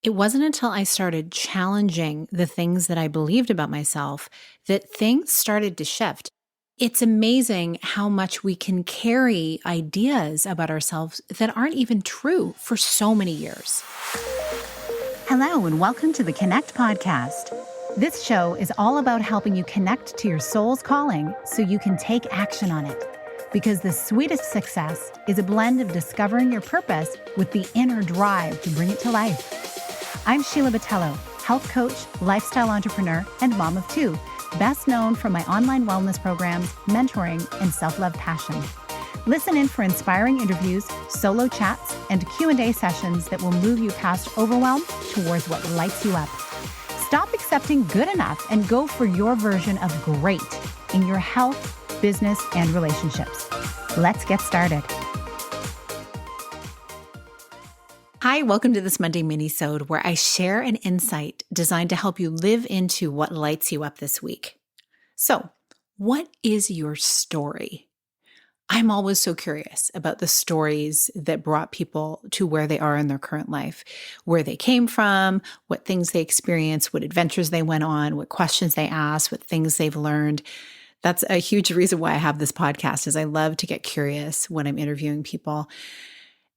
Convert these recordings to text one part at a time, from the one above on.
It wasn't until I started challenging the things that I believed about myself that things started to shift. It's amazing how much we can carry ideas about ourselves that aren't even true for so many years. Hello, and welcome to the Connect podcast. This show is all about helping you connect to your soul's calling so you can take action on it. Because the sweetest success is a blend of discovering your purpose with the inner drive to bring it to life. I'm Sheila, health coach, lifestyle entrepreneur, and mom of two, best known for my online wellness programs, mentoring, and self-love passion. Listen in for inspiring interviews, solo chats, and Q&A sessions that will move you past overwhelm towards what lights you up. Stop accepting good enough and go for your version of great in your health, business, and relationships. Let's get started. Hi, welcome to this Monday minisode where I share an insight designed to help you live into what lights you up this week. So, what is your story? I'm always so curious about the stories that brought people to where they are in their current life, where they came from, what things they experienced, what adventures they went on, what questions they asked, what things they've learned. That's a huge reason why I have this podcast, is I love to get curious when I'm interviewing people.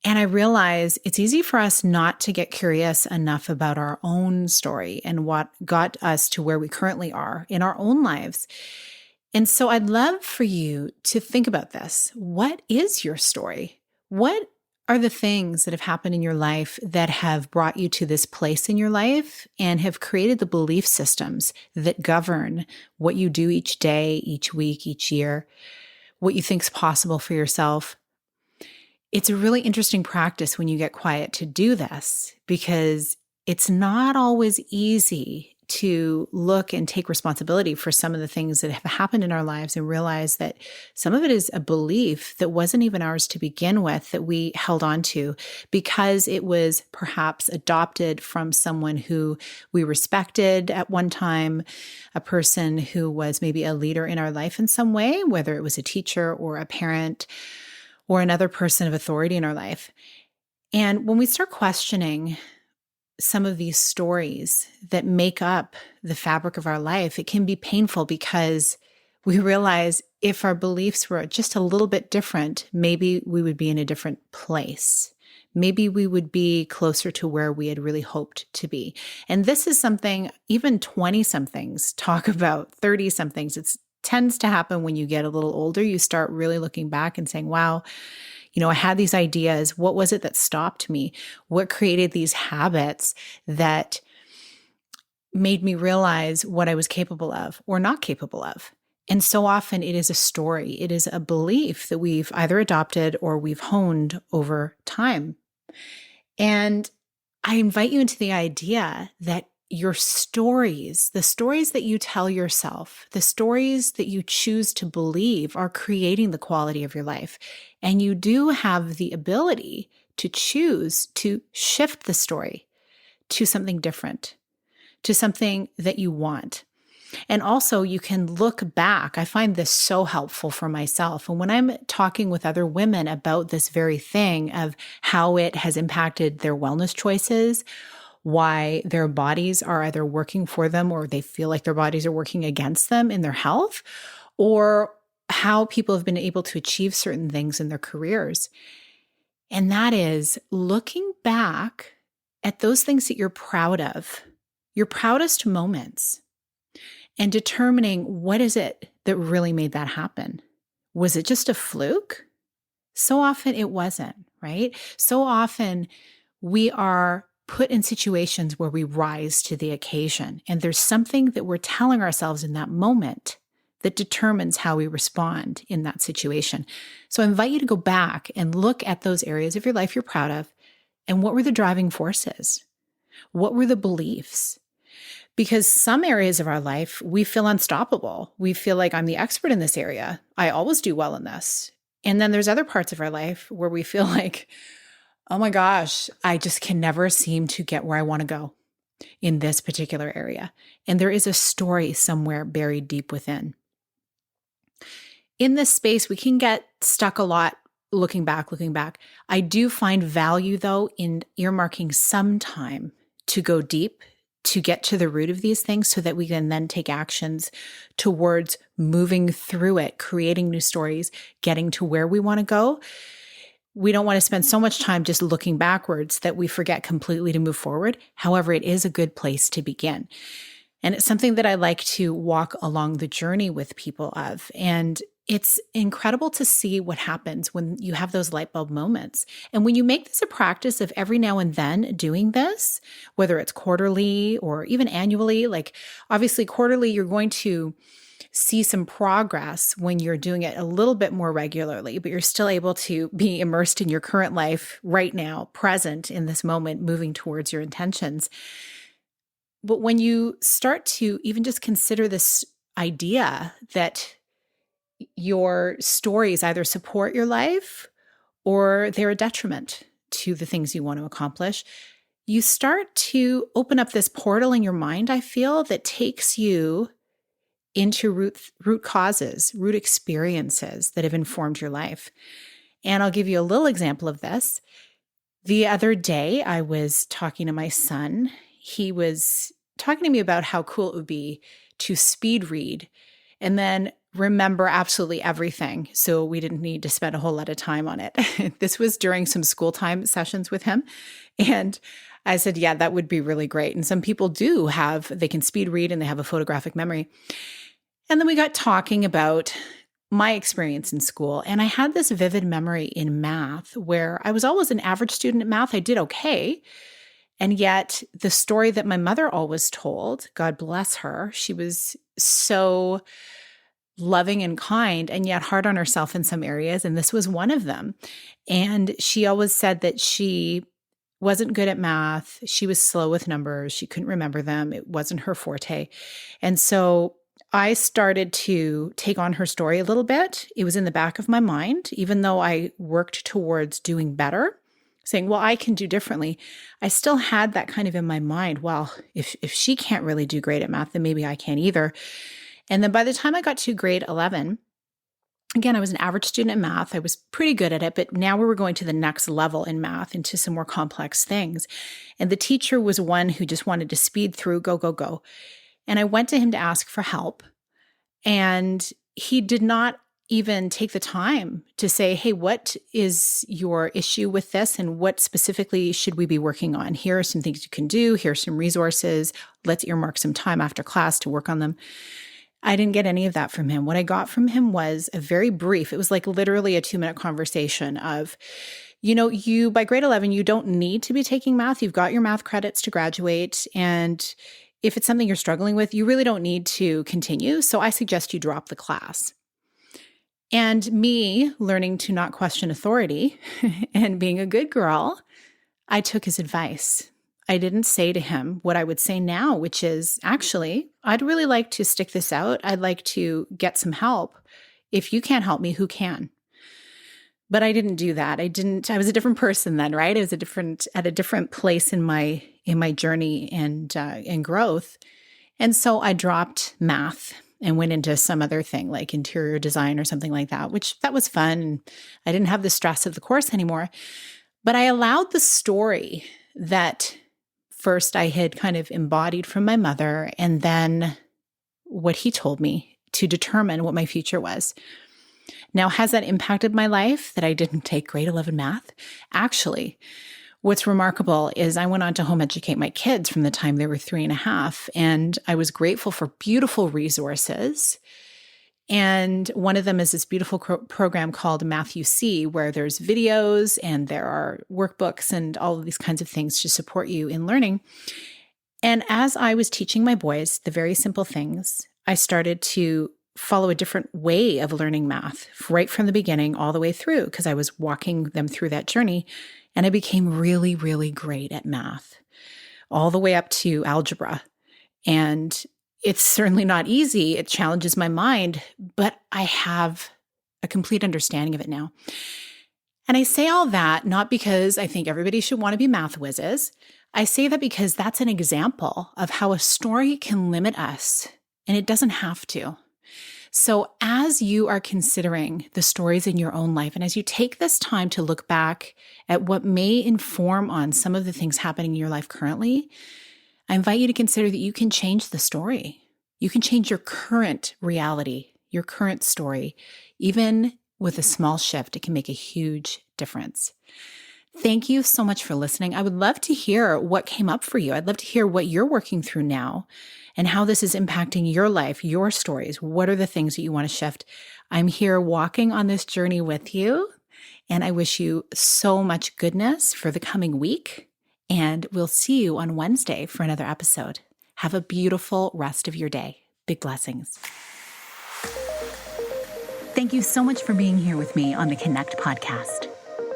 And I realize it's easy for us not to get curious enough about our own story and what got us to where we currently are in our own lives. And so I'd love for you to think about this. What is your story? What are the things that have happened in your life that have brought you to this place in your life and have created the belief systems that govern what you do each day, each week, each year, what you think is possible for yourself? It's a really interesting practice when you get quiet to do this, because it's not always easy to look and take responsibility for some of the things that have happened in our lives and realize that some of it is a belief that wasn't even ours to begin with, that we held on to because it was perhaps adopted from someone who we respected at one time, a person who was maybe a leader in our life in some way, whether it was a teacher or a parent or another person of authority in our life. And when we start questioning some of these stories that make up the fabric of our life, it can be painful because we realize if our beliefs were just a little bit different, maybe we would be in a different place. Maybe we would be closer to where we had really hoped to be. And this is something even 20-somethings talk about, 30-somethings. It tends to happen when you get a little older. You start really looking back and saying, wow, I had these ideas. What was it that stopped me? What created these habits that made me realize what I was capable of or not capable of? And so often it is a story. It is a belief that we've either adopted or we've honed over time. And I invite you into the idea that your stories, the stories that you tell yourself, the stories that you choose to believe are creating the quality of your life. And you do have the ability to choose to shift the story to something different, to something that you want. And also you can look back. I find this so helpful for myself. And when I'm talking with other women about this very thing of how it has impacted their wellness choices, why their bodies are either working for them or they feel like their bodies are working against them in their health, or how people have been able to achieve certain things in their careers. And that is looking back at those things that you're proud of, your proudest moments, and determining what is it that really made that happen. Was it just a fluke? So often it wasn't, right? So often we are put in situations where we rise to the occasion. And there's something that we're telling ourselves in that moment that determines how we respond in that situation. So I invite you to go back and look at those areas of your life you're proud of, and what were the driving forces? What were the beliefs? Because some areas of our life, we feel unstoppable. We feel like I'm the expert in this area. I always do well in this. And then there's other parts of our life where we feel like, oh my gosh, I just can never seem to get where I want to go in this particular area. And there is a story somewhere buried deep within. In this space, we can get stuck a lot looking back. I do find value, though, in earmarking some time to go deep, to get to the root of these things so that we can then take actions towards moving through it, creating new stories, getting to where we want to go. We don't want to spend so much time just looking backwards that we forget completely to move forward. However, it is a good place to begin. And it's something that I like to walk along the journey with people of. And it's incredible to see what happens when you have those light bulb moments. And when you make this a practice of every now and then doing this, whether it's quarterly or even annually, like obviously quarterly, you're going to see some progress when you're doing it a little bit more regularly, but you're still able to be immersed in your current life right now, present in this moment, moving towards your intentions. But when you start to even just consider this idea that your stories either support your life or they're a detriment to the things you want to accomplish, you start to open up this portal in your mind, I feel, that takes you into root causes, root experiences that have informed your life. And I'll give you a little example of this. The other day, I was talking to my son. He was talking to me about how cool it would be to speed read and then remember absolutely everything. So we didn't need to spend a whole lot of time on it. This was during some school time sessions with him. And I said, yeah, that would be really great. And some people they can speed read and they have a photographic memory. And then we got talking about my experience in school. And I had this vivid memory in math where I was always an average student at math. I did okay. And yet the story that my mother always told, God bless her, she was so loving and kind and yet hard on herself in some areas. And this was one of them. And she always said that she wasn't good at math. She was slow with numbers. She couldn't remember them. It wasn't her forte. And so I started to take on her story a little bit. It was in the back of my mind, even though I worked towards doing better, saying, well, I can do differently. I still had that kind of in my mind. Well, if she can't really do great at math, then maybe I can't either. And then by the time I got to grade 11, again, I was an average student in math. I was pretty good at it, but now we were going to the next level in math, into some more complex things. And the teacher was one who just wanted to speed through, go, go, go. And I went to him to ask for help. And he did not even take the time to say, hey, what is your issue with this? And what specifically should we be working on? Here are some things you can do. Here are some resources. Let's earmark some time after class to work on them. I didn't get any of that from him. What I got from him was a very brief, it was like literally a 2-minute conversation of, you by grade 11, you don't need to be taking math. You've got your math credits to graduate. And if it's something you're struggling with, you really don't need to continue. So I suggest you drop the class. And me learning to not question authority and being a good girl, I took his advice. I didn't say to him what I would say now, which is, actually, I'd really like to stick this out. I'd like to get some help. If you can't help me, who can? But I didn't do that. I was a different person then, right? I was at a different place in my journey and growth. And so I dropped math and went into some other thing like interior design or something like that, which that was fun. I didn't have the stress of the course anymore. But I allowed the story that first I had kind of embodied from my mother and then what he told me to determine what my future was. Now, has that impacted my life that I didn't take grade 11 math? Actually, what's remarkable is I went on to home educate my kids from the time they were 3.5, and I was grateful for beautiful resources. And one of them is this beautiful program called Math UC, where there's videos and there are workbooks and all of these kinds of things to support you in learning. And as I was teaching my boys the very simple things, I started to follow a different way of learning math right from the beginning all the way through, because I was walking them through that journey. And I became really, really great at math, all the way up to algebra. And it's certainly not easy. It challenges my mind, but I have a complete understanding of it now. And I say all that not because I think everybody should want to be math whizzes. I say that because that's an example of how a story can limit us, and it doesn't have to. So as you are considering the stories in your own life, and as you take this time to look back at what may inform on some of the things happening in your life currently, I invite you to consider that you can change the story. You can change your current reality, your current story. Even with a small shift, it can make a huge difference. Thank you so much for listening. I would love to hear what came up for you. I'd love to hear what you're working through now and how this is impacting your life, your stories. What are the things that you want to shift? I'm here walking on this journey with you, and I wish you so much goodness for the coming week. And we'll see you on Wednesday for another episode. Have a beautiful rest of your day. Big blessings. Thank you so much for being here with me on the Connect podcast.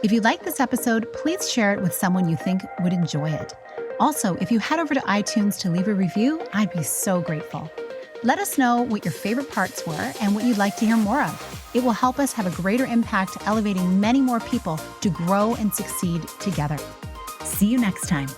If you like this episode, please share it with someone you think would enjoy it. Also, if you head over to iTunes to leave a review, I'd be so grateful. Let us know what your favorite parts were and what you'd like to hear more of. It will help us have a greater impact, elevating many more people to grow and succeed together. See you next time.